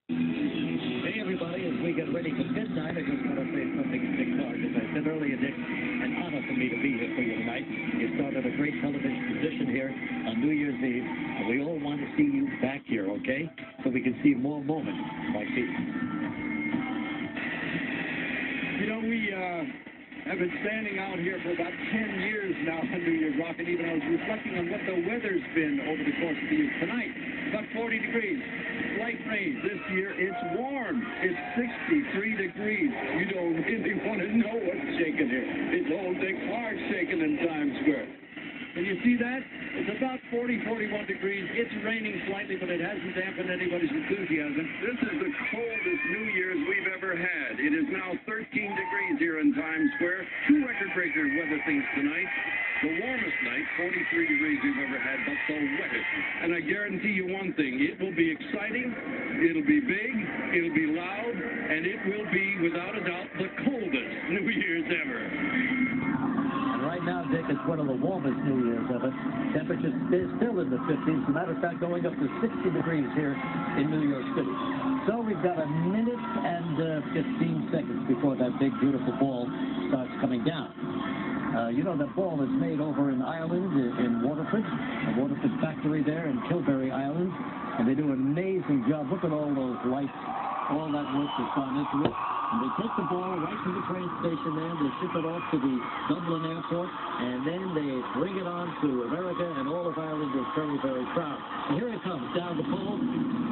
Hey, everybody, as we get ready for midnight, I just want to say something to Dick Clark. As I said earlier, Dick, an honor for me to be here for you tonight. You started a great television tradition here on New Year's Eve, and we all want to see you back here, okay? So we can see more moments like these. You know, we have been standing out here for about 10 years now on New Year's Rock, and even I was reflecting on what the weather's been over the course of the year. Tonight, about 40 degrees. Light rain. This year, it's warm. It's 63 degrees. You don't really want to know what's shaking here. It's old Dick Clark shaking in Times Square. Can you see that? It's about 40, 41 degrees. It's raining slightly, but it hasn't dampened anybody's enthusiasm. This is the coldest New Year's we've ever had. It is now 13 degrees here in Times Square. Two record-breaker weather things tonight. The warmest night, 43 degrees we've ever had, but the wettest. And I guarantee you one thing, it will be exciting, it'll be big, it'll be loud, and it will be, without a doubt, the coldest New Year's ever. And right now, Dick, it's one of the warmest New Year's ever. Temperatures still in the 50s. As a matter of fact, going up to 60 degrees here in New York City. So we've got a minute and 15 seconds before that big, beautiful ball starts coming down. You know, that ball is made over in Ireland, in Waterford, the Waterford factory there in Kilberry, Ireland. And they do an amazing job. Look at all those lights, all that work that's gone into it. And they take the ball right to the train station there, they ship it off to the Dublin airport, and then they bring it on to America, and all of Ireland is very, very proud. And here it comes, down the pole,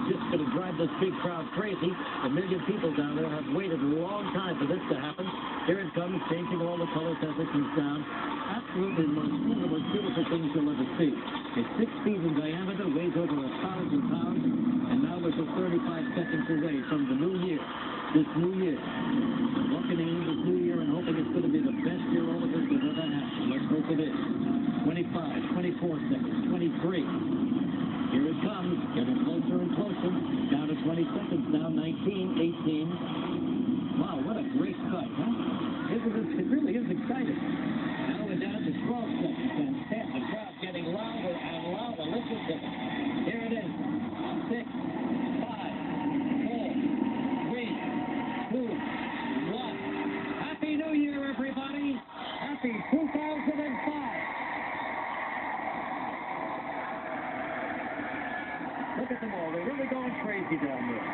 just going to drive this big crowd crazy. A million people down there have waited a long time for this to happen. Here it comes, changing all the colors as it comes down. Absolutely one of the most beautiful things you'll ever see. It's 6 feet in diameter, weighs over 1,000 pounds, and now we're just 35 seconds away from the new year. This new year. Walking into this new year and hoping it's going to be the best year all of us have ever had. Let's hope it is. 25, 24 seconds, 23. Here it comes. Getting closer and closer. Down to 20 seconds now. 19, 18. Wow, what a great cut, huh? It really is exciting. Now we're down to 12 seconds and 10. The crowd getting louder and louder. Listen to it. Here it is. 6, 5, 4, 3, 2, 1. Happy New Year, everybody. Happy 2005. Look at them all. They're really going crazy down there.